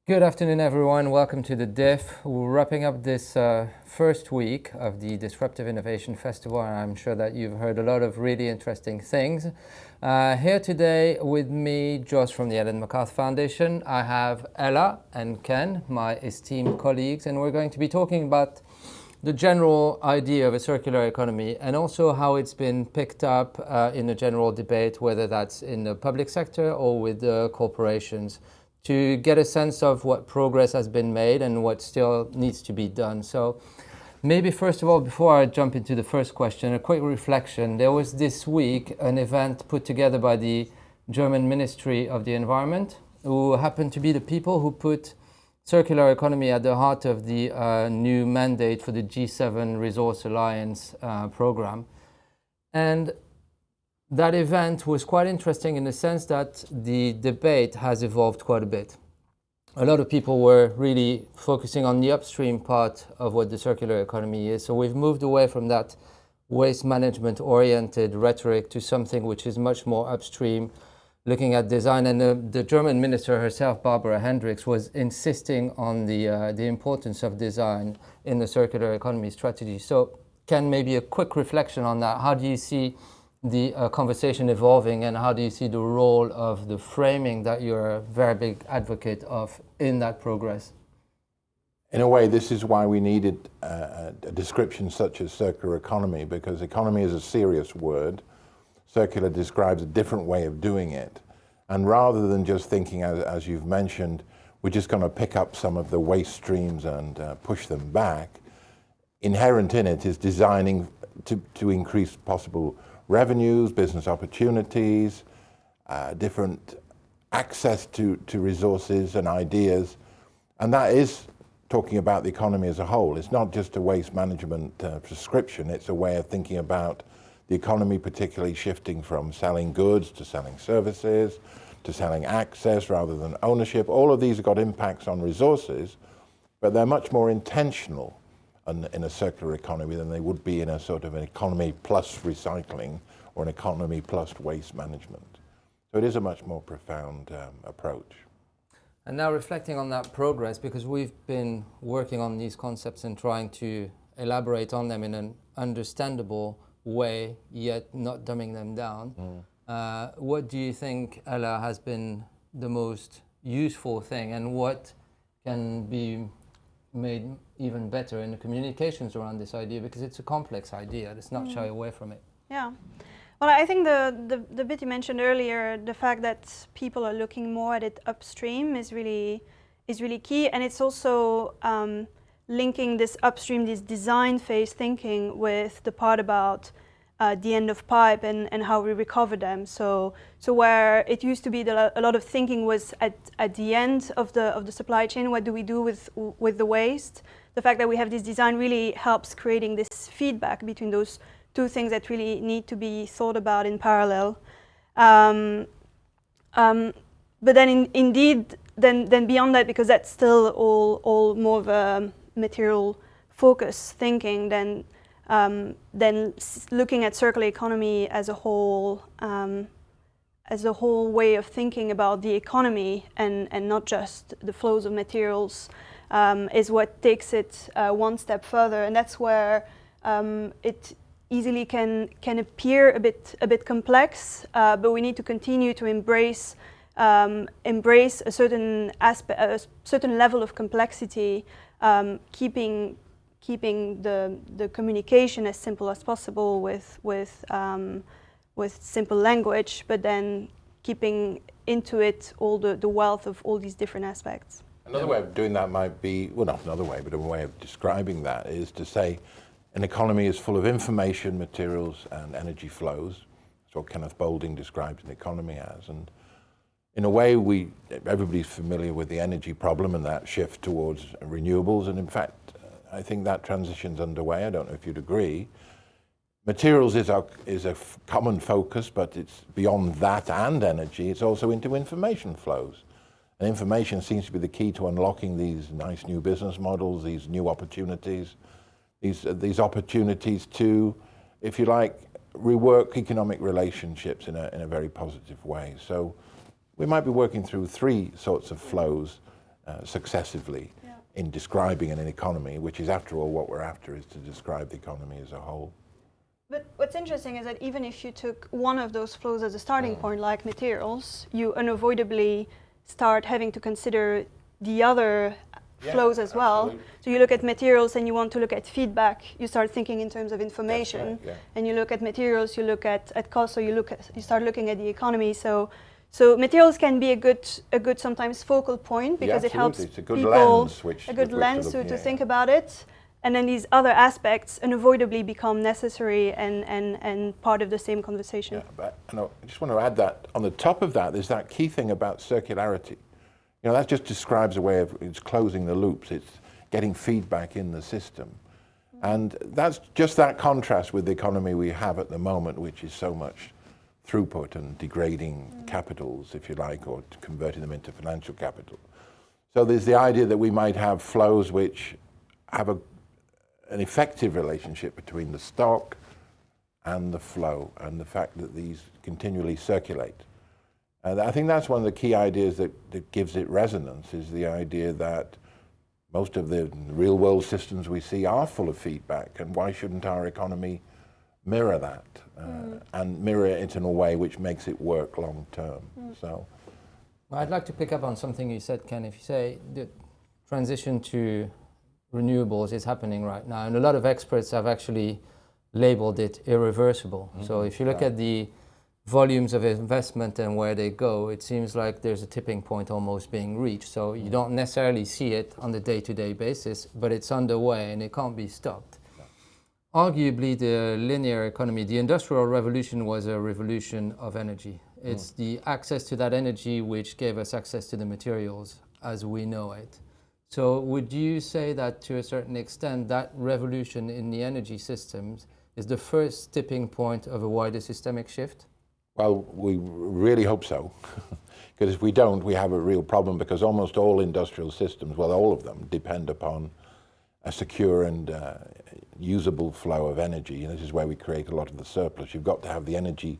Good afternoon, everyone. Welcome to the DIF. We're wrapping up this first week of the Disruptive Innovation Festival, and I'm sure that you've heard a lot of really interesting things. Here today with me, Josh from the Ellen MacArthur Foundation, I have Ella and Ken, my esteemed colleagues, and we're going to be talking about the general idea of a circular economy and also how it's been picked up in the general debate, whether that's in the public sector or with the corporations, to get a sense of what progress has been made and what still needs to be done. So maybe first of all, before I jump into the first question, a quick reflection. There was this week an event put together by the German Ministry of the Environment, who happened to be the people who put circular economy at the heart of the new mandate for the G7 Resource Alliance program. And that event was quite interesting in the sense that the debate has evolved quite a bit. A lot of people were really focusing on the upstream part of what the circular economy is. So we've moved away from that waste management oriented rhetoric to something which is much more upstream, looking at design. And the German minister herself, Barbara Hendricks, was insisting on the importance of design in the circular economy strategy. So Ken, maybe a quick reflection on that. How do you see the conversation evolving, and how do you see the role of the framing that you're a very big advocate of in that progress? In a way, this is why we needed a description such as circular economy, because economy is a serious word. Circular describes a different way of doing it. And rather than just thinking, as you've mentioned, we're just going to pick up some of the waste streams and push them back, inherent in it is designing to increase possible revenues, business opportunities, different access to resources and ideas. And that is talking about the economy as a whole. It's not just a waste management prescription, it's a way of thinking about the economy, particularly shifting from selling goods to selling services, to selling access rather than ownership. All of these have got impacts on resources, but they're much more intentional in a circular economy than they would be in a sort of an economy plus recycling or an economy plus waste management. So it is a much more profound approach. And now reflecting on that progress, because we've been working on these concepts and trying to elaborate on them in an understandable way, yet not dumbing them down. What do you think, Ella, has been the most useful thing, and what can be made even better in the communications around this idea, because it's a complex idea. Let's not shy away from it. Yeah. Well, I think the bit you mentioned earlier, the fact that people are looking more at it upstream is really key, and it's also linking this upstream, this design phase thinking with the part about the end of pipe and how we recover them. So where it used to be that a lot of thinking was at the end of the supply chain, what do we do with the waste? The fact that we have this design really helps creating this feedback between those two things that really need to be thought about in parallel. But then indeed, then beyond that, because that's still all more of a material focus thinking, then looking at circular economy as a whole way of thinking about the economy and not just the flows of materials is what takes it one step further, and that's where it easily can appear a bit complex, but we need to continue to embrace a certain aspect, a certain level of complexity, keeping the communication as simple as possible with simple language, but then keeping into it all the wealth of all these different aspects. Another way of doing that might be, well, not another way, but a way of describing that is to say an economy is full of information, materials, and energy flows. That's what Kenneth Boulding describes an economy as. And in a way, everybody's familiar with the energy problem and that shift towards renewables. And in fact, I think that transition's underway. I don't know if you'd agree. Materials is a common focus, but it's beyond that and energy. It's also into information flows. And information seems to be the key to unlocking these nice new business models, these new opportunities, these opportunities to, if you like, rework economic relationships in a very positive way. So we might be working through three sorts of flows successively in describing an economy, which is, after all, what we're after, is to describe the economy as a whole. But what's interesting is that even if you took one of those flows as a starting point, like materials, you unavoidably start having to consider the other flows as well. Absolutely. So you look at materials and you want to look at feedback, you start thinking in terms of information. Right, and you look at materials, you look at cost, so you start looking at the economy. So materials can be a good sometimes focal point, because it helps it's a good people lens to think about it. And then these other aspects unavoidably become necessary and part of the same conversation. Yeah, but I just want to add that on the top of that, there's that key thing about circularity. That just describes a way of, it's closing the loops, it's getting feedback in the system. And that's just that contrast with the economy we have at the moment, which is so much throughput and degrading capitals, if you like, or converting them into financial capital. So there's the idea that we might have flows which have an effective relationship between the stock and the flow, and the fact that these continually circulate. I think that's one of the key ideas that gives it resonance, is the idea that most of the real world systems we see are full of feedback, and why shouldn't our economy mirror that and mirror it in a way which makes it work long term. So, I'd like to pick up on something you said, Ken. If you say the transition to renewables is happening right now, and a lot of experts have actually labeled it irreversible. So if you look at the volumes of investment and where they go, it seems like there's a tipping point almost being reached. So you don't necessarily see it on the day-to-day basis, but it's underway and it can't be stopped. Arguably, the linear economy, the Industrial Revolution, was a revolution of energy. It's the access to that energy which gave us access to the materials as we know it. So would you say that, to a certain extent, that revolution in the energy systems is the first tipping point of a wider systemic shift? Well, we really hope so, because if we don't, we have a real problem, because almost all industrial systems, well, all of them, depend upon a secure and usable flow of energy. And this is where we create a lot of the surplus. You've got to have the energy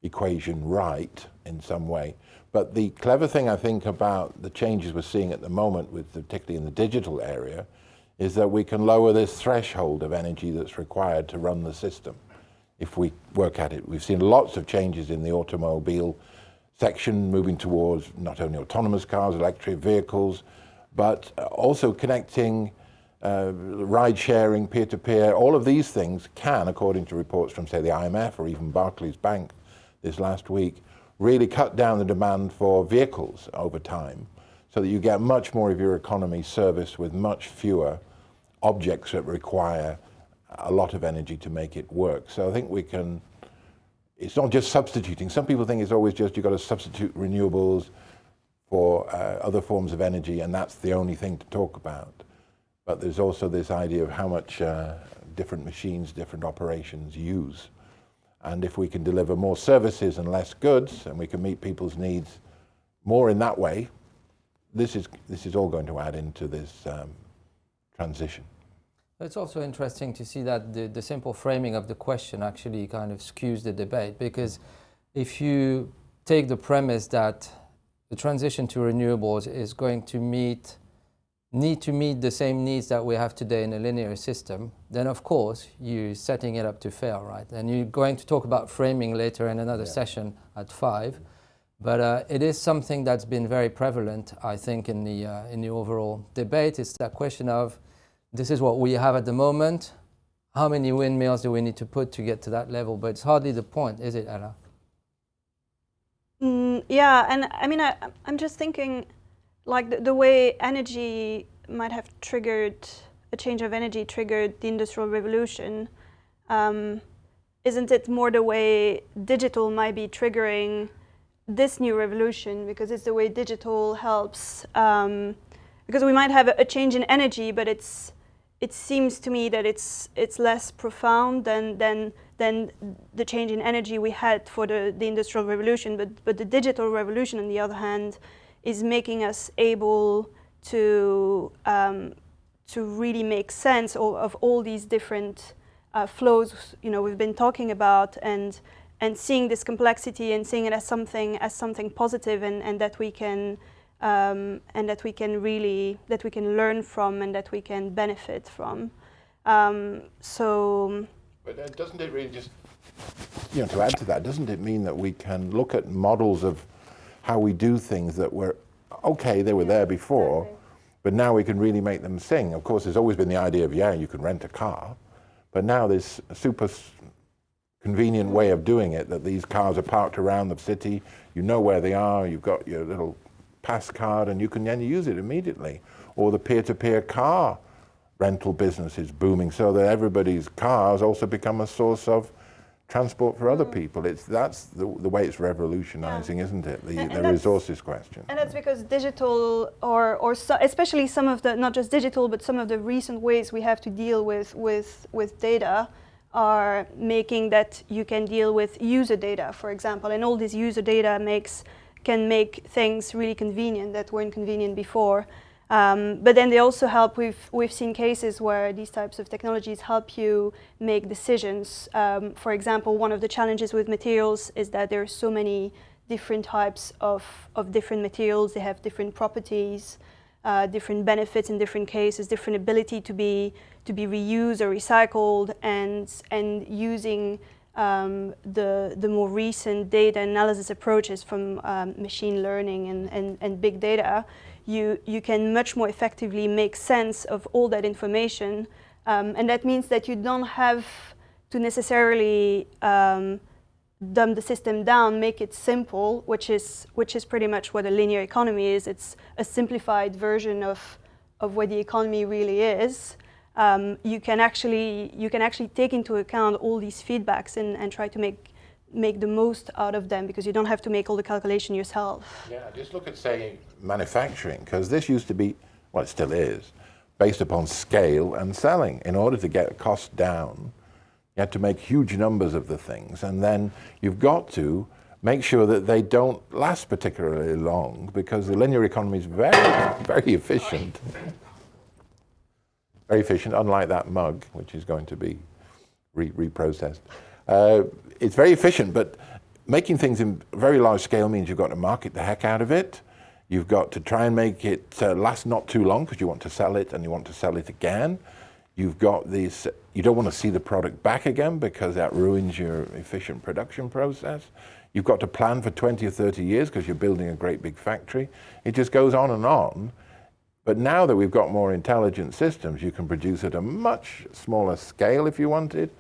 equation right in some way. But the clever thing, I think, about the changes we're seeing at the moment, particularly in the digital area, is that we can lower this threshold of energy that's required to run the system if we work at it. We've seen lots of changes in the automobile section, moving towards not only autonomous cars, electric vehicles, but also connecting ride sharing, peer-to-peer. All of these things can, according to reports from, say, the IMF or even Barclays Bank this last week, really cut down the demand for vehicles over time, so that you get much more of your economy serviced with much fewer objects that require a lot of energy to make it work. So I think we can, it's not just substituting. Some people think it's always just you've got to substitute renewables for other forms of energy, and that's the only thing to talk about. But there's also this idea of how much different machines, different operations use. And if we can deliver more services and less goods, and we can meet people's needs more in that way, this is all going to add into this transition. It's also interesting to see that the simple framing of the question actually kind of skews the debate, because if you take the premise that the transition to renewables is going to need to meet the same needs that we have today in a linear system, then of course you're setting it up to fail, right? And you're going to talk about framing later in another session at 5. But it is something that's been very prevalent, I think, in the overall debate. It's that question of, this is what we have at the moment. How many windmills do we need to put to get to that level? But it's hardly the point, is it, Ella? Yeah, and I mean, I'm just thinking, like the way energy might have triggered, a change of energy triggered the Industrial Revolution. Isn't it more the way digital might be triggering this new revolution? Because it's the way digital helps. Because we might have a change in energy, but it seems to me that it's less profound than the change in energy we had for the Industrial Revolution. But the digital revolution, on the other hand, is making us able to really make sense of all these different flows, we've been talking about, and seeing this complexity and seeing it as something positive, and that we can learn from, and that we can benefit from. But doesn't it really just, to add to that, doesn't it mean that we can look at models of how we do things that were okay, they were there before, exactly, but now we can really make them sing? Of course, there's always been the idea of, you can rent a car, but now there's a super convenient way of doing it, that these cars are parked around the city, you know where they are, you've got your little pass card, and you can then use it immediately. Or the peer-to-peer car rental business is booming, so that everybody's cars also become a source of transport for other people. That's the way it's revolutionizing, isn't it? The resources question. And that's because digital, especially some of the, not just digital, but some of the recent ways we have to deal with data are making that you can deal with user data, for example. And all this user data can make things really convenient that weren't convenient before. But then they also help. We've seen cases where these types of technologies help you make decisions. For example, one of the challenges with materials is that there are so many different types of different materials. They have different properties, different benefits in different cases, different ability to be reused or recycled, and using the more recent data analysis approaches from machine learning and big data, you can much more effectively make sense of all that information, and that means that you don't have to necessarily dumb the system down, make it simple, which is pretty much what a linear economy is. It's a simplified version of what the economy really is. You can actually take into account all these feedbacks and try to make the most out of them, because you don't have to make all the calculation yourself. Yeah, just look at, say, manufacturing, because this used to be, well, it still is, based upon scale and selling. In order to get costs down, you have to make huge numbers of the things, and then you've got to make sure that they don't last particularly long, because the linear economy is very, very efficient. Very efficient, unlike that mug, which is going to be reprocessed. It's very efficient, but making things in very large scale means you've got to market the heck out of it. You've got to try and make it last not too long, because you want to sell it and you want to sell it again. You've got these, you don't want to see the product back again, because that ruins your efficient production process. You've got to plan for 20 or 30 years because you're building a great big factory. It just goes on and on. But now that we've got more intelligent systems, you can produce at a much smaller scale if you wanted.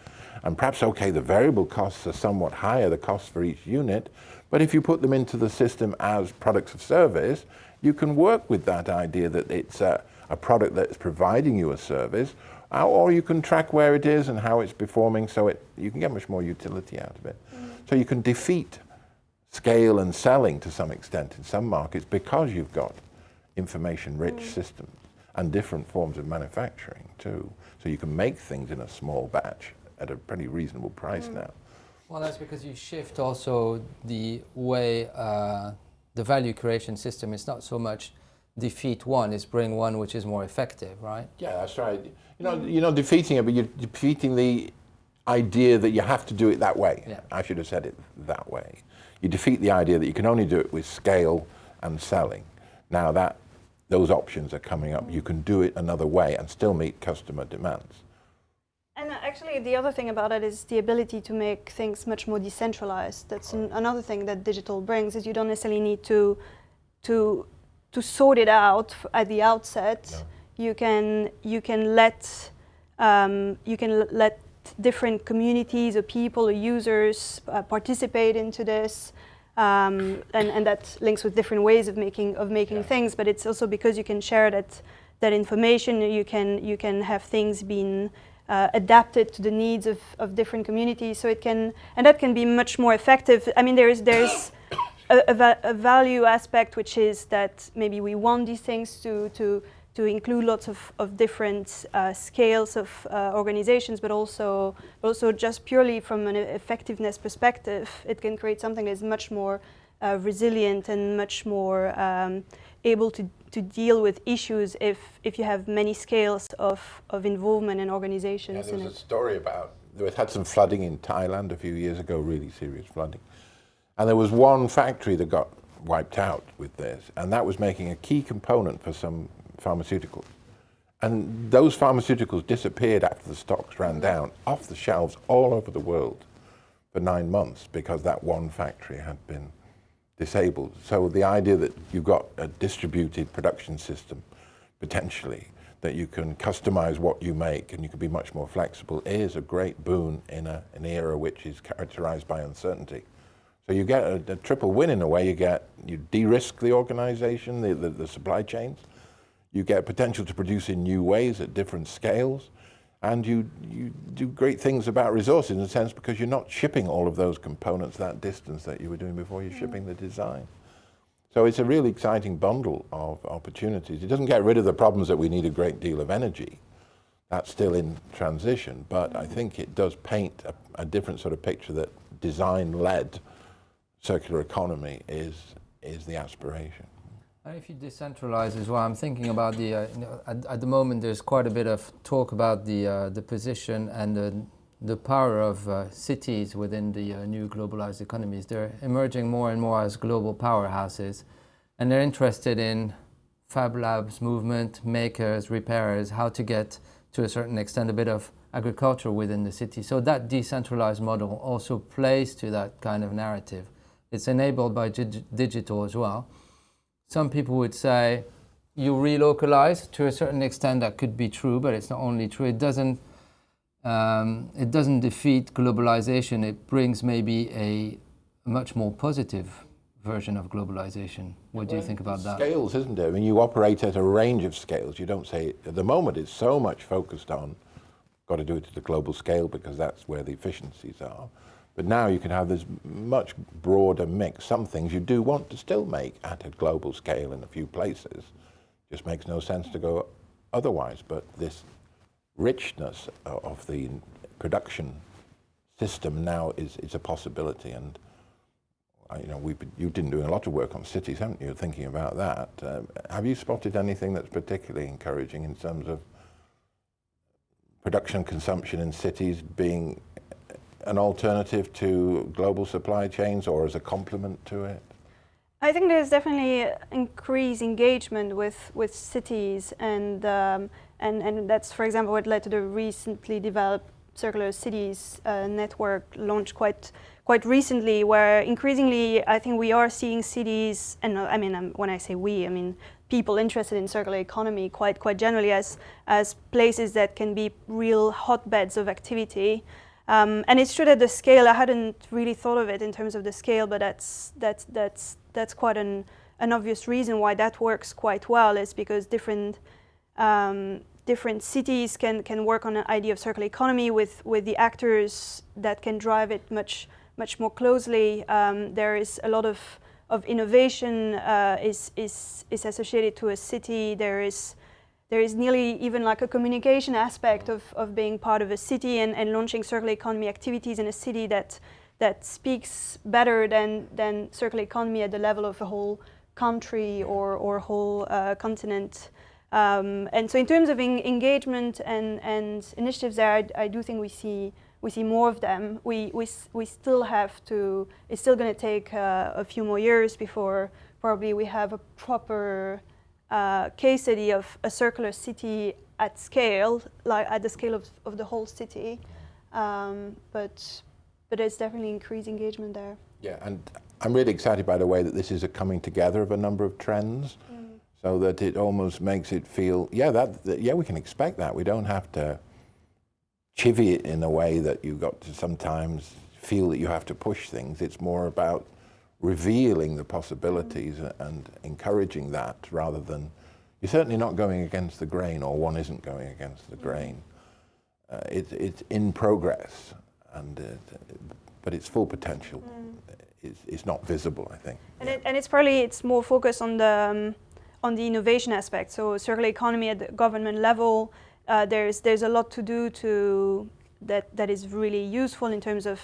And perhaps, okay, the variable costs are somewhat higher, the costs for each unit, but if you put them into the system as products of service, you can work with that idea that it's a product that's providing you a service, or you can track where it is and how it's performing, so you can get much more utility out of it. So you can defeat scale and selling to some extent in some markets, because you've got information-rich systems and different forms of manufacturing too. So you can make things in a small batch at a pretty reasonable price now. Well, that's because you shift also the way the value creation system is not so much defeat one, it's bring one which is more effective, right? Yeah, that's right. You're not defeating it, but you're defeating the idea that you have to do it that way. Yeah. I should have said it that way. You defeat the idea that you can only do it with scale and selling. Now that those options are coming up, you can do it another way and still meet customer demands. And actually, the other thing about it is the ability to make things much more decentralized. That's another thing that digital brings, is you don't necessarily need to sort it out at the outset. No. You can let different communities or people or users participate into this. And that links with different ways of making things, but it's also because you can share that information. You can have things being adapted to the needs of different communities. So that can be much more effective. I mean, there's a value aspect, which is that maybe we want these things to include lots of different scales of organizations, but also just purely from an effectiveness perspective, it can create something that is much more resilient and much more able to deal with issues if you have many scales of involvement and organizations. Yeah, there was a story about, we had some flooding in Thailand a few years ago, really serious flooding. And there was one factory that got wiped out with this, and that was making a key component for some pharmaceuticals. And those pharmaceuticals disappeared after the stocks ran down off the shelves all over the world for 9 months because that one factory had been disabled. So the idea that you've got a distributed production system, potentially, that you can customize what you make and you can be much more flexible is a great boon in an era which is characterized by uncertainty. So you get a triple win in a way. You de-risk the organization, the supply chains. You get potential to produce in new ways at different scales. And you do great things about resources in a sense because you're not shipping all of those components that distance that you were doing before. You're shipping the design. So it's a really exciting bundle of opportunities. It doesn't get rid of the problems that we need a great deal of energy. That's still in transition. But I think it does paint a different sort of picture that design-led circular economy is the aspiration. And if you decentralize as well, I'm thinking about at the moment there's quite a bit of talk about the position and the power of cities within the new globalized economies. They're emerging more and more as global powerhouses, and they're interested in Fab Labs movement, makers, repairers, how to get to a certain extent a bit of agriculture within the city. So that decentralized model also plays to that kind of narrative. It's enabled by digital as well. Some people would say you relocalize to a certain extent. That could be true, but it's not only true. It doesn't defeat globalization. It brings maybe a much more positive version of globalization. What do you think about that? Scales, isn't it? I mean, you operate at a range of scales. You don't say, at the moment it's so much focused on, got to do it at the global scale because that's where the efficiencies are. But now you can have this much broader mix. Some things you do want to still make at a global scale in a few places. Just makes no sense to go otherwise. But this richness of the production system now is a possibility. And you've been doing a lot of work on cities, haven't you? Thinking about that. Have you spotted anything that's particularly encouraging in terms of production consumption in cities being an alternative to global supply chains or as a complement to it? I think there's definitely increased engagement with cities, and that's, for example, what led to the recently developed Circular Cities network launched quite recently, where increasingly I think we are seeing cities, and I mean when I say we, I mean people interested in circular economy quite generally as places that can be real hotbeds of activity. And it's true that the scale, I hadn't really thought of it in terms of the scale, but that's quite an obvious reason why that works quite well, is because different cities can work on an idea of circular economy with the actors that can drive it much more closely. There is a lot of innovation is associated to a city. There is nearly even like a communication aspect of being part of a city and launching circular economy activities in a city that speaks better than circular economy at the level of a whole country or whole continent. And so in terms of engagement and initiatives there, I do think we see more of them. We still have to, it's still going to take a few more years before probably we have a proper case study of a circular city at scale, like at the scale of the whole city, but there's definitely increased engagement there. Yeah, and I'm really excited by the way that this is a coming together of a number of trends, so that it almost makes it feel, we can expect that. We don't have to chivvy it in a way that you got to sometimes feel that you have to push things. It's more about revealing the possibilities and encouraging that, rather than, you're certainly not going against the grain, or one isn't going against the grain. It's in progress, but its full potential is not visible, I think. And it's more focused on the innovation aspect. So circular economy at the government level, there's a lot to do that is really useful in terms of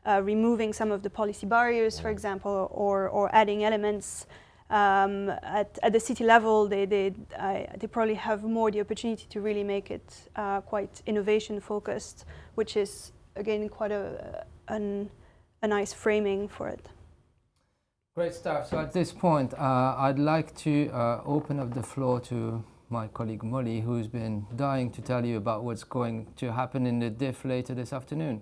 removing some of the policy barriers, for example, or adding elements. At the city level, they probably have more the opportunity to really make it quite innovation focused, which is again quite a nice framing for it. Great stuff. So at this point, I'd like to open up the floor to my colleague Molly, who's been dying to tell you about what's going to happen in the DIF later this afternoon.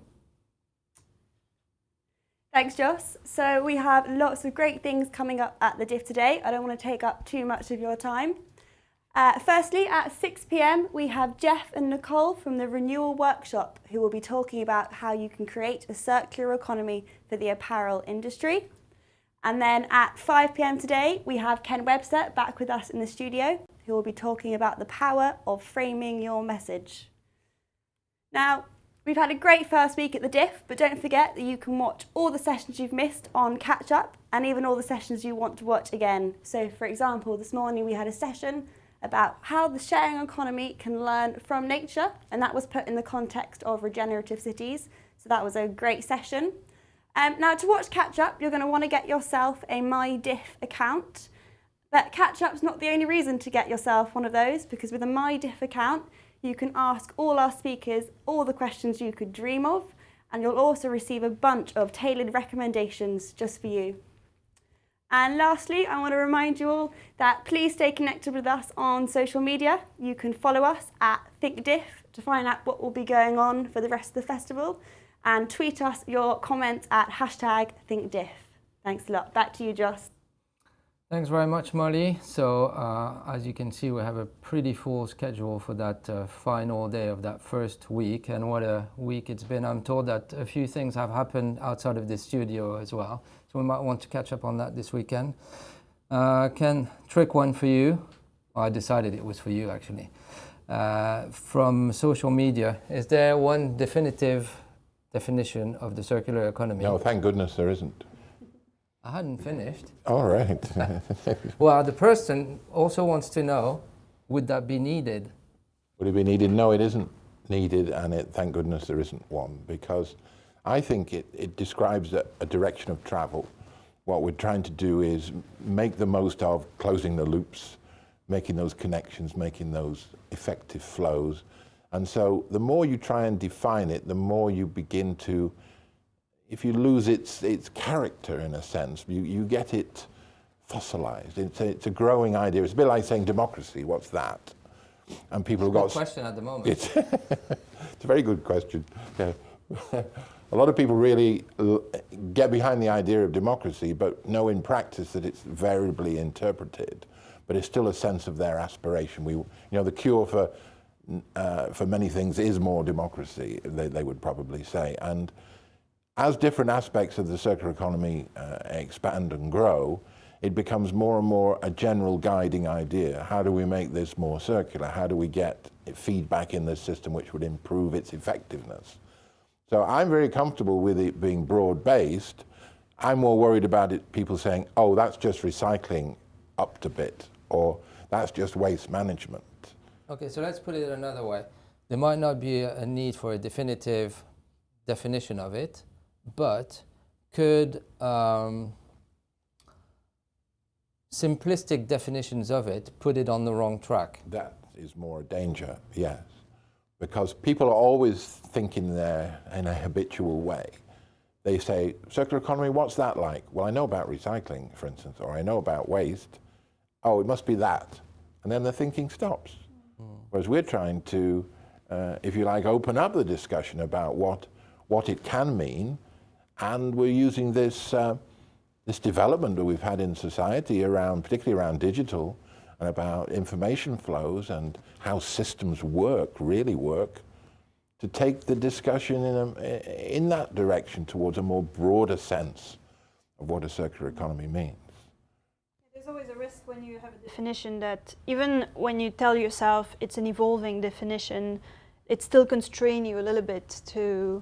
Thanks, Joss. So we have lots of great things coming up at the DIF today. I don't want to take up too much of your time. Firstly, at 6 p.m, we have Jeff and Nicole from the Renewal Workshop, who will be talking about how you can create a circular economy for the apparel industry. And then at 5 p.m. today, we have Ken Webster back with us in the studio, who will be talking about the power of framing your message. Now, we've had a great first week at the DIF, but don't forget that you can watch all the sessions you've missed on Catch Up and even all the sessions you want to watch again. So, for example, this morning we had a session about how the sharing economy can learn from nature, and that was put in the context of regenerative cities. So that was a great session. Now, to watch Catch Up, you're going to want to get yourself a MyDIF account. But Catch Up's not the only reason to get yourself one of those, because with a MyDIF account, you can ask all our speakers all the questions you could dream of, and you'll also receive a bunch of tailored recommendations just for you. And lastly, I want to remind you all that please stay connected with us on social media. You can follow us at ThinkDIF to find out what will be going on for the rest of the festival, and tweet us your comments at #ThinkDIF. Thanks a lot. Back to you, Joss. Thanks very much, Molly. So as you can see, we have a pretty full schedule for that final day of that first week, and what a week it's been. I'm told that a few things have happened outside of the studio as well, so we might want to catch up on that this weekend. Ken, trick one for you. Well, I decided it was for you, actually. From social media, is there one definitive definition of the circular economy? No, thank goodness there isn't. I hadn't finished. All right. Well, the person also wants to know, would that be needed? Would it be needed? No, it isn't needed, and thank goodness there isn't one, because I think it describes a direction of travel. What we're trying to do is make the most of closing the loops, making those connections, making those effective flows. And so the more you try and define it, the more you begin to, if you lose its character in a sense, you get it fossilized. It's a growing idea. It's a bit like saying democracy. What's that? And people have got a question at the moment. It's a very good question. Yeah. A lot of people really get behind the idea of democracy, but know in practice that it's variably interpreted. But it's still a sense of their aspiration. The cure for many things is more democracy. They would probably say. And as different aspects of the circular economy expand and grow, it becomes more and more a general guiding idea. How do we make this more circular? How do we get feedback in this system which would improve its effectiveness? So I'm very comfortable with it being broad-based. I'm more worried about people saying, oh, that's just recycling up to bit, or that's just waste management. Okay, so let's put it another way. There might not be a need for a definitive definition of it, but could simplistic definitions of it put it on the wrong track? That is more a danger, yes. Because people are always thinking there in a habitual way. They say, circular economy, what's that like? Well, I know about recycling, for instance, or I know about waste. Oh, it must be that. And then the thinking stops. Whereas we're trying to, if you like, open up the discussion about what it can mean, and we're using this development that we've had in society particularly around digital, and about information flows and how systems really work, to take the discussion in that direction towards a more broader sense of what a circular economy means. There's always a risk when you have a definition that even when you tell yourself it's an evolving definition, it still constrains you a little bit to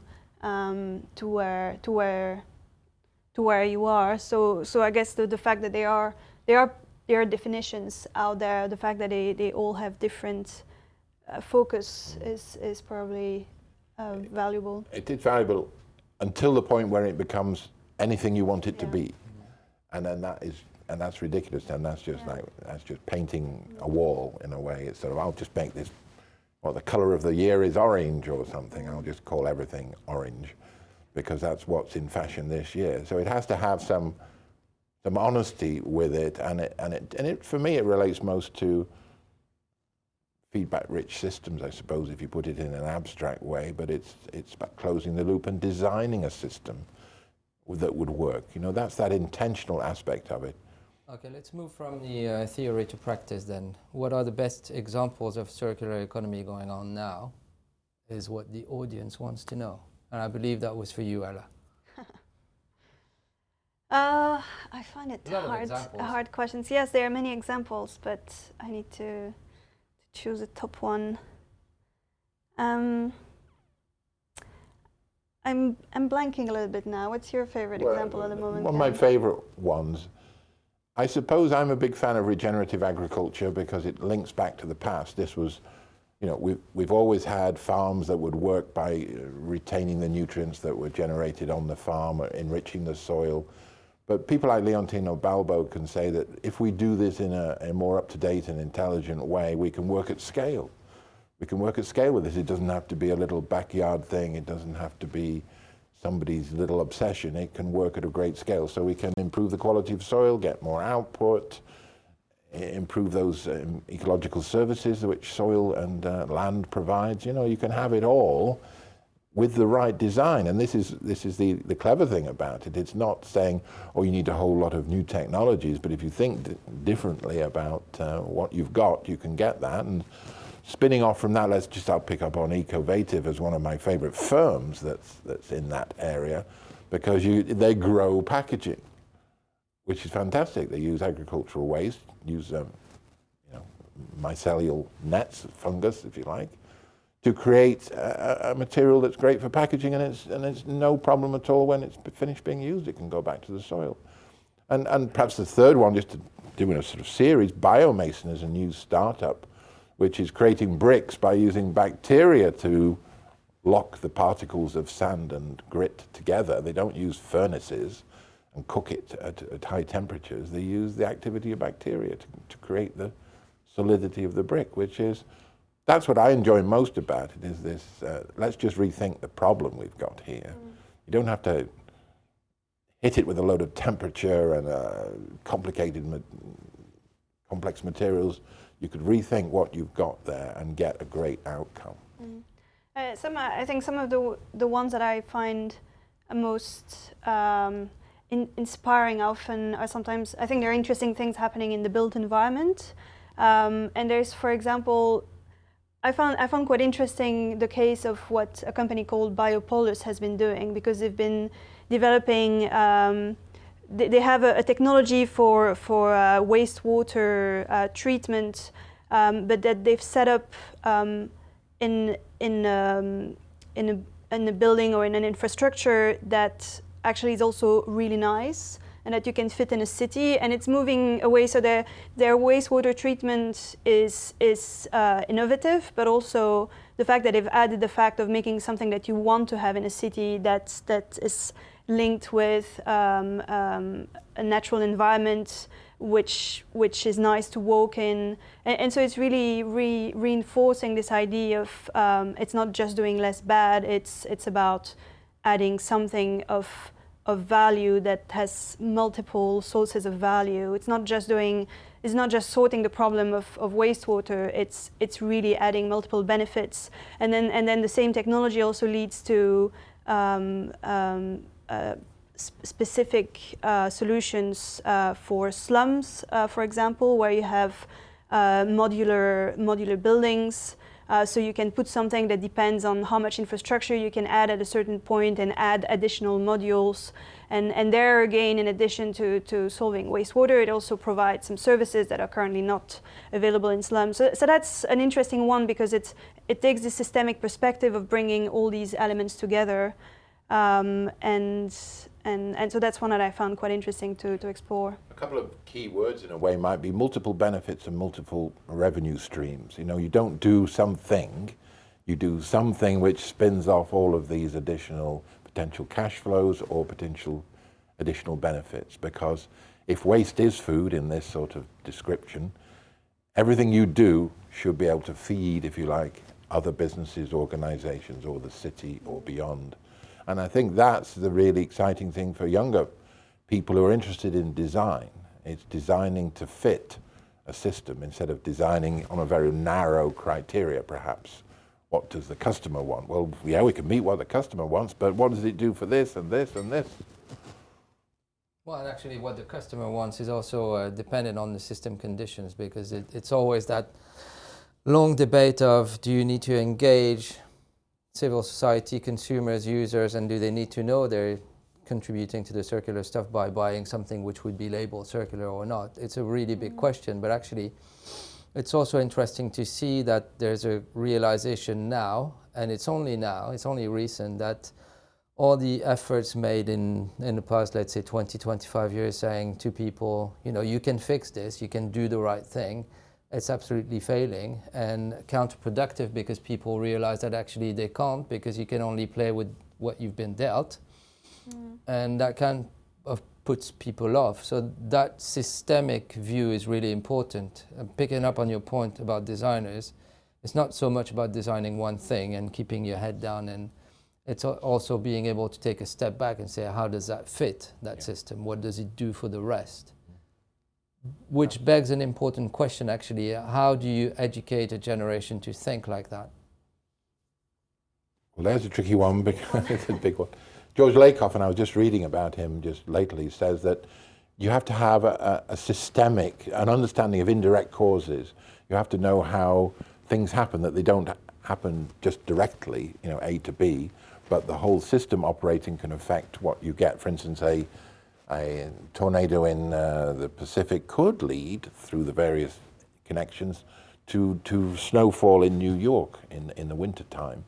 where you are. So I guess the fact that there are definitions out there, the fact that they all have different focus is probably valuable. It is valuable. until the point where it becomes anything you want it to be. And then that's ridiculous. And that's just that's just painting a wall in a way. It's sort of, I'll just make this, the color of the year is orange or something. I'll just call everything orange because that's what's in fashion this year. So it has to have some honesty with it, and it for me it relates most to feedback-rich systems, I suppose, if you put it in an abstract way. But it's about closing the loop and designing a system that would work. That's that intentional aspect of it. Okay, let's move from the theory to practice then. What are the best examples of circular economy going on now is what the audience wants to know. And I believe that was for you, Ella. I find it hard questions. Yes, there are many examples, but I need to choose a top one. I'm blanking a little bit now. What's your favorite example at the moment? One of my favorite ones, I suppose I'm a big fan of regenerative agriculture because it links back to the past. This was, we've always had farms that would work by retaining the nutrients that were generated on the farm, or enriching the soil. But people like Leontino Balbo can say that if we do this in a more up-to-date and intelligent way, we can work at scale. We can work at scale with this. It doesn't have to be a little backyard thing. It doesn't have to be somebody's little obsession. It can work at a great scale. So we can improve the quality of soil, get more output, improve those ecological services which soil and land provides. You can have it all with the right design. And this is the clever thing about it. It's not saying, you need a whole lot of new technologies, but if you think differently about what you've got, you can get that. And spinning off from that, I'll pick up on Ecovative as one of my favorite firms that's in that area, because they grow packaging, which is fantastic. They use agricultural waste, use mycelial nets, fungus, if you like, to create a material that's great for packaging, and it's no problem at all when it's finished being used. It can go back to the soil. And perhaps the third one, just to do in a sort of series, Biomason is a new startup which is creating bricks by using bacteria to lock the particles of sand and grit together. They don't use furnaces and cook it at high temperatures. They use the activity of bacteria to create the solidity of the brick, that's what I enjoy most about it, is this, let's just rethink the problem we've got here. You don't have to hit it with a load of temperature and complex materials. You could rethink what you've got there and get a great outcome. I think some of the ones that I find most inspiring often are sometimes, I think there are interesting things happening in the built environment. And there's, for example, I found quite interesting the case of what a company called Biopolis has been doing, because they've been developing, they have a technology for wastewater treatment, but that they've set up in a building or in an infrastructure that actually is also really nice, and that you can fit in a city, and it's moving away. So their wastewater treatment is innovative, but also the fact that they've added the fact of making something that you want to have in a city that is linked with a natural environment which is nice to walk in, and so it's really reinforcing this idea of it's not just doing less bad. It's about adding something of value that has multiple sources of value. It's not just sorting the problem of wastewater. It's really adding multiple benefits, and then the same technology also leads to specific solutions for slums, for example, where you have modular buildings. So you can put something that depends on how much infrastructure you can add at a certain point and add additional modules. And there again, in addition to solving wastewater, it also provides some services that are currently not available in slums. So that's an interesting one, because it takes this systemic perspective of bringing all these elements together. And so that's one that I found quite interesting to explore. A couple of key words in a way might be multiple benefits and multiple revenue streams. You don't do something, you do something which spins off all of these additional potential cash flows or potential additional benefits. Because if waste is food in this sort of description, everything you do should be able to feed, if you like, other businesses, organizations, or the city or beyond. And I think that's the really exciting thing for younger people who are interested in design. It's designing to fit a system instead of designing on a very narrow criteria, perhaps. What does the customer want? Well, yeah, we can meet what the customer wants, but what does it do for this and this and this? Well, and actually what the customer wants is also dependent on the system conditions, because it's always that long debate of, do you need to engage civil society, consumers, users, and do they need to know they're contributing to the circular stuff by buying something which would be labeled circular or not? It's a really big question, but actually it's also interesting to see that there's a realization now, and it's only recent, that all the efforts made in the past, let's say 20, 25 years, saying to people, you know, you can fix this, you can do the right thing, it's absolutely failing and counterproductive, because people realize that actually they can't, because you can only play with what you've been dealt. And that kind of puts people off. So that systemic view is really important. Picking up on your point about designers, it's not so much about designing one thing and keeping your head down, and it's also being able to take a step back and say, how does that fit that system? What does it do for the rest? Which begs an important question, actually. How do you educate a generation to think like that? Well, there's a tricky one, because it's a big one. George Lakoff, and I was just reading about him just lately, says that you have to have a systemic, an understanding of indirect causes. You have to know how things happen, that they don't happen just directly, you know, A to B, but the whole system operating can affect what you get. For instance, a tornado in the Pacific could lead, through the various connections, to snowfall in New York in the winter time.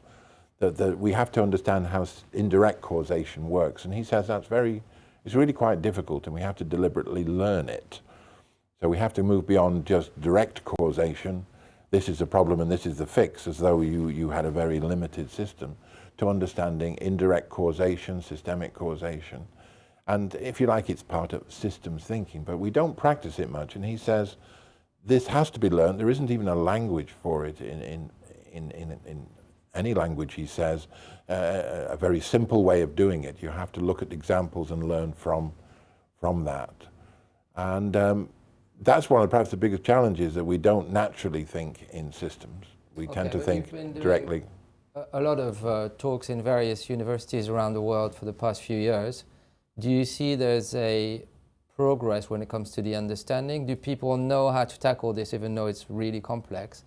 That we have to understand how indirect causation works. And he says it's really quite difficult, and we have to deliberately learn it. So we have to move beyond just direct causation, this is the problem and this is the fix, as though you had a very limited system, to understanding indirect causation, systemic causation. And if you like, it's part of systems thinking, but we don't practice it much. And he says this has to be learned. There isn't even a language for it in any language, he says, a very simple way of doing it. You have to look at examples and learn from that. And that's one of perhaps the biggest challenges, that we don't naturally think in systems. We tend to think directly. A lot of talks in various universities around the world for the past few years. Do you see there's a progress when it comes to the understanding? Do people know how to tackle this, even though it's really complex?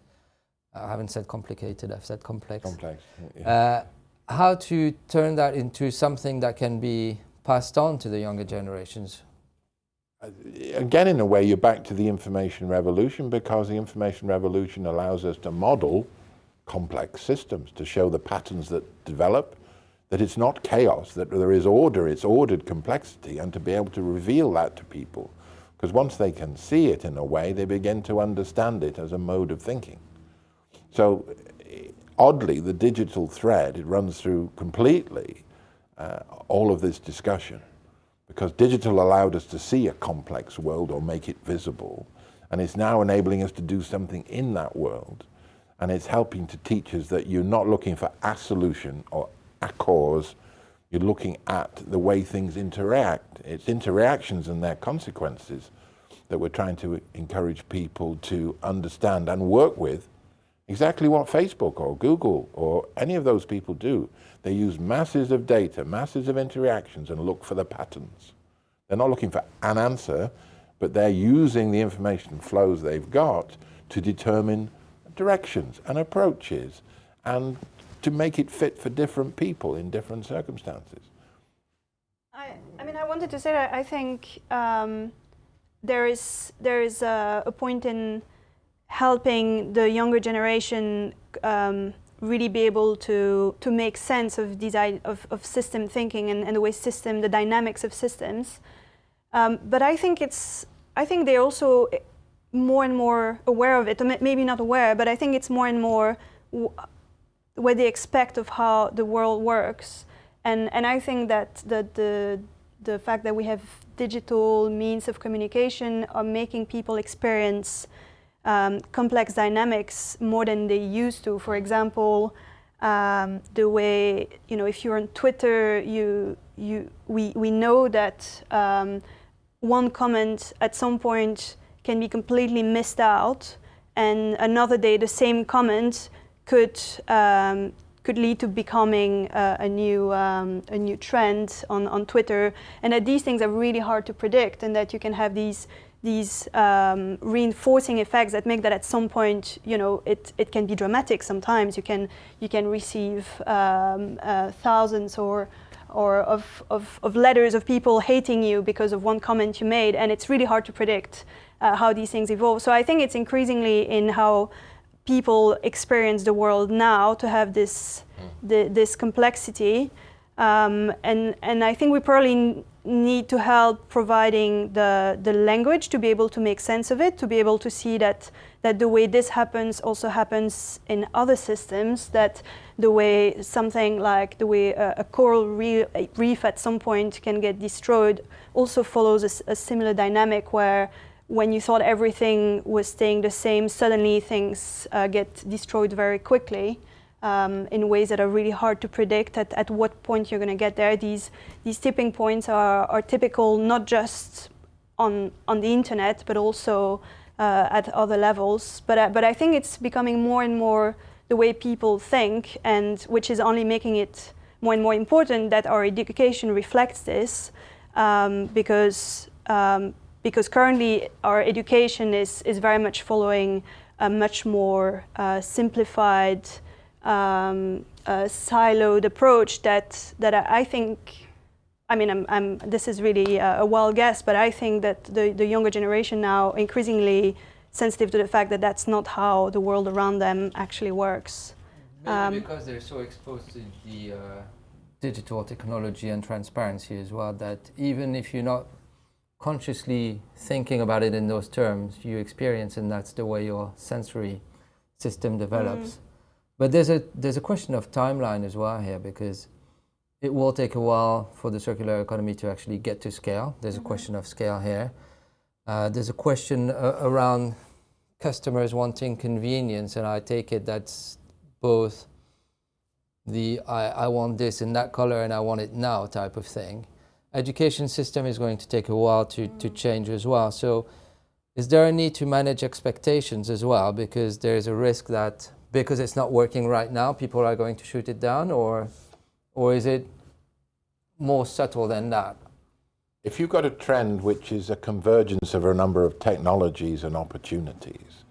I haven't said complicated, I've said complex. Complex, yeah. How to turn that into something that can be passed on to the younger generations? Again, in a way, you're back to the information revolution, because the information revolution allows us to model complex systems, to show the patterns that develop, that it's not chaos, that there is order, it's ordered complexity, and to be able to reveal that to people. Because once they can see it in a way, they begin to understand it as a mode of thinking. So oddly, the digital thread, it runs through completely all of this discussion, because digital allowed us to see a complex world or make it visible, and it's now enabling us to do something in that world, and it's helping to teach us that you're not looking for a solution or a cause, you're looking at the way things interact. It's interactions and their consequences that we're trying to encourage people to understand and work with. Exactly what Facebook or Google or any of those people do. They use masses of data, masses of interactions, and look for the patterns. They're not looking for an answer, but they're using the information flows they've got to determine directions and approaches, and to make it fit for different people in different circumstances. I mean, I wanted to say that I think there is a point in helping the younger generation really be able to make sense of design of system thinking and the way the dynamics of systems. But I think they're also more and more aware of it, or maybe not aware, but I think it's more and more what they expect of how the world works, And I think that the fact that we have digital means of communication are making people experience complex dynamics more than they used to. For example, the way, if you're on Twitter, we know that one comment at some point can be completely missed out, and another day the same comment could lead to becoming a new trend on Twitter, and that these things are really hard to predict, and that you can have these reinforcing effects that make that at some point, it can be dramatic. Sometimes you can receive thousands or of letters of people hating you because of one comment you made, and it's really hard to predict how these things evolve. So I think it's increasingly in how people experience the world now to have this complexity, and I think we probably need to help providing the language to be able to make sense of it, to be able to see that the way this happens also happens in other systems, that the way something like the way a coral reef at some point can get destroyed also follows a similar dynamic, where when you thought everything was staying the same, suddenly things get destroyed very quickly in ways that are really hard to predict at what point you're going to get there. These tipping points are typical not just on the internet, but also at other levels. But I think it's becoming more and more the way people think, and which is only making it more and more important that our education reflects this, because currently our education is very much following a much more simplified, siloed approach that I think, this is really a wild guess, but I think that the younger generation now increasingly sensitive to the fact that that's not how the world around them actually works. Maybe because they're so exposed to the digital technology and transparency as well, that even if you're not consciously thinking about it in those terms, you experience, and that's the way your sensory system develops. But there's a question of timeline as well here, because it will take a while for the circular economy to actually get to scale. There's a question of scale here. There's a question around customers wanting convenience, and I take it that's both the I want this in that color and I want it now type of thing. Education system is going to take a while to change as well. So is there a need to manage expectations as well? Because there's a risk that because it's not working right now, people are going to shoot it down, or is it more subtle than that? If you've got a trend which is a convergence of a number of technologies and opportunities,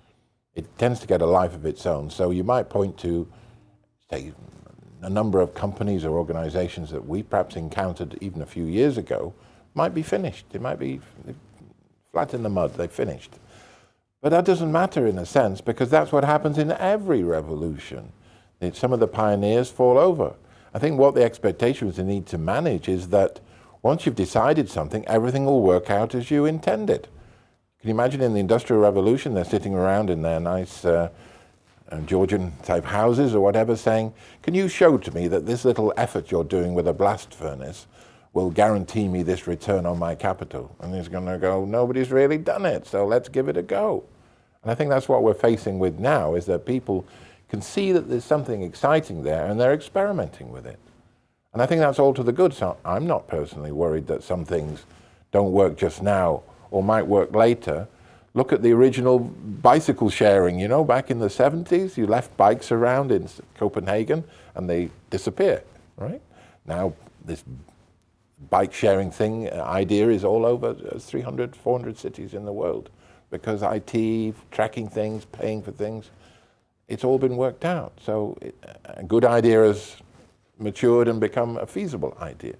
it tends to get a life of its own. So you might point to, say, a number of companies or organizations that we perhaps encountered even a few years ago might be finished. They might be flat in the mud, they're finished. But that doesn't matter in a sense, because that's what happens in every revolution. Some of the pioneers fall over. I think what the expectations they need to manage is that once you've decided something, everything will work out as you intended. Can you imagine in the Industrial Revolution, they're sitting around in their nice Georgian type houses or whatever, saying, can you show to me that this little effort you're doing with a blast furnace will guarantee me this return on my capital? And he's going to go, nobody's really done it, so let's give it a go. And I think that's what we're facing with now, is that people can see that there's something exciting there and they're experimenting with it. And I think that's all to the good. So I'm not personally worried that some things don't work just now or might work later. Look at the original bicycle sharing, back in the 70s, you left bikes around in Copenhagen and they disappear, right? Now this bike sharing idea is all over 300, 400 cities in the world, because IT, tracking things, paying for things, it's all been worked out. So a good idea has matured and become a feasible idea.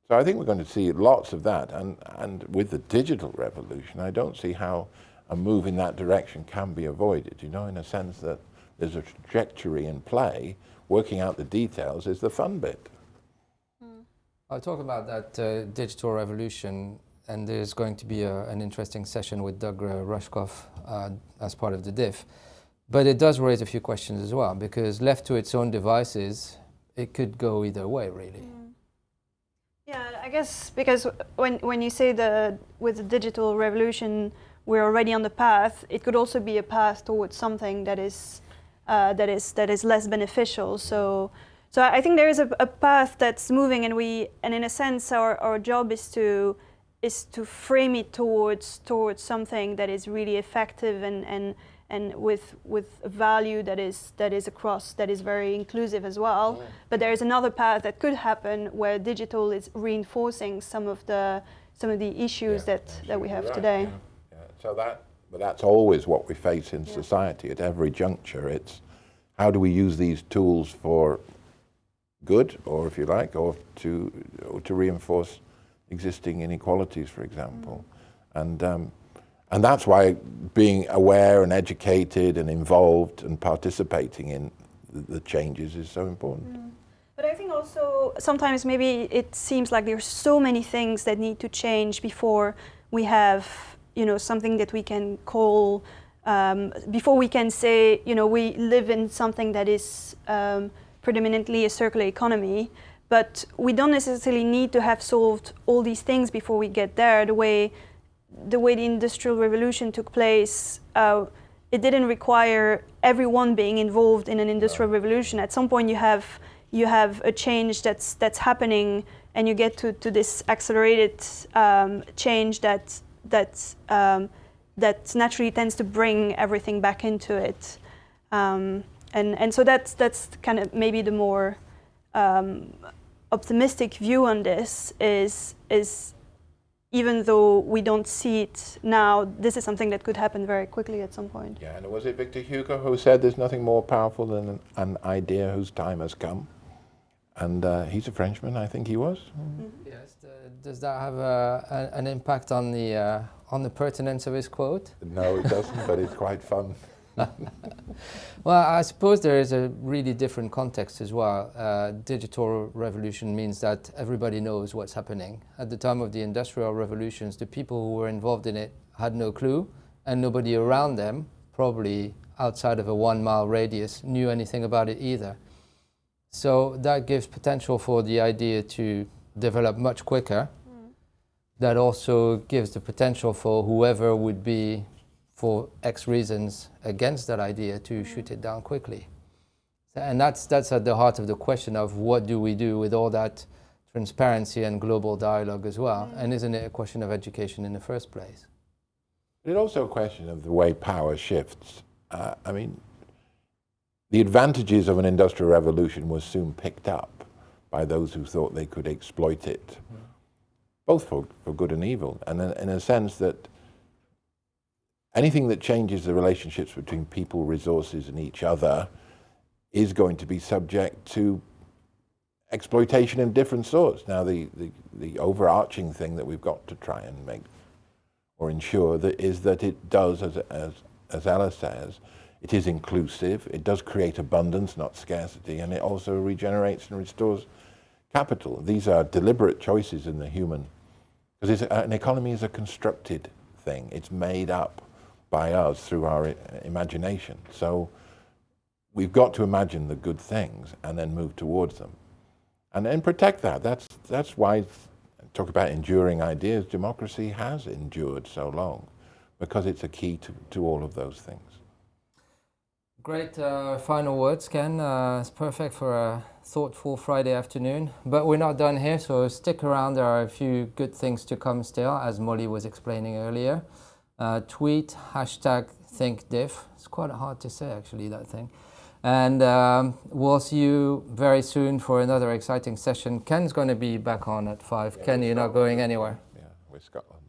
So I think we're going to see lots of that. And with the digital revolution, I don't see how a move in that direction can be avoided, in a sense that there's a trajectory in play. Working out the details is the fun bit. I'll talk about that digital revolution, and there's going to be an interesting session with Doug Rushkoff as part of the DIF. But it does raise a few questions as well, because left to its own devices, it could go either way, really. I guess because when you say with the digital revolution we're already on the path, it could also be a path towards something that is less beneficial. So I think there is a path that's moving, and in a sense our job is to frame it towards something that is really effective and with a value that is very inclusive as well. Yeah. But there is another path that could happen where digital is reinforcing some of the issues that we have today. Yeah. Yeah. But that's always what we face in society at every juncture. It's how do we use these tools for good, or if you like, or to reinforce existing inequalities, for example. And that's why being aware and educated and involved and participating in the changes is so important. But I think also sometimes maybe it seems like there's so many things that need to change before we have, something that we can call, before we can say, we live in something that is predominantly a circular economy, but we don't necessarily need to have solved all these things before we get there. The way the Industrial Revolution took place, it didn't require everyone being involved in an industrial revolution. At some point, you have a change that's happening, and you get to this accelerated change that naturally tends to bring everything back into it. And so that's kind of maybe the more optimistic view on this is even though we don't see it now, this is something that could happen very quickly at some point. Yeah, and was it Victor Hugo who said there's nothing more powerful than an idea whose time has come? And he's a Frenchman, I think he was. Mm-hmm. Yes. Does that have an impact on the pertinence of his quote? No, it doesn't, but it's quite fun. Well, I suppose there is a really different context as well. Digital revolution means that everybody knows what's happening. At the time of the industrial revolutions, the people who were involved in it had no clue, and nobody around them, probably outside of a 1 mile radius, knew anything about it either. So that gives potential for the idea to develop much quicker. That also gives the potential for whoever would be, for X reasons, against that idea to shoot it down quickly. And that's at the heart of the question of what do we do with all that transparency and global dialogue as well? And isn't it a question of education in the first place? It's also a question of the way power shifts. I mean, the advantages of an industrial revolution were soon picked up by those who thought they could exploit it, both for good and evil, and in a sense that anything that changes the relationships between people, resources, and each other is going to be subject to exploitation of different sorts. Now, the overarching thing that we've got to try and make or ensure that is that it does, as Ella says, it is inclusive, it does create abundance, not scarcity, and it also regenerates and restores capital. These are deliberate choices in the human, because an economy is a constructed thing. It's made up by us through our imagination. So we've got to imagine the good things and then move towards them. And then protect that. That's why, talk about enduring ideas, democracy has endured so long, because it's a key to all of those things. Great final words, Ken. It's perfect for a thoughtful Friday afternoon. But we're not done here, so stick around. There are a few good things to come still, as Molly was explaining earlier. Tweet, #ThinkDiff. It's quite hard to say, actually, that thing. And we'll see you very soon for another exciting session. Ken's going to be back on at 5. Yeah, Ken, you're not going anywhere? Yeah, we're Scotland.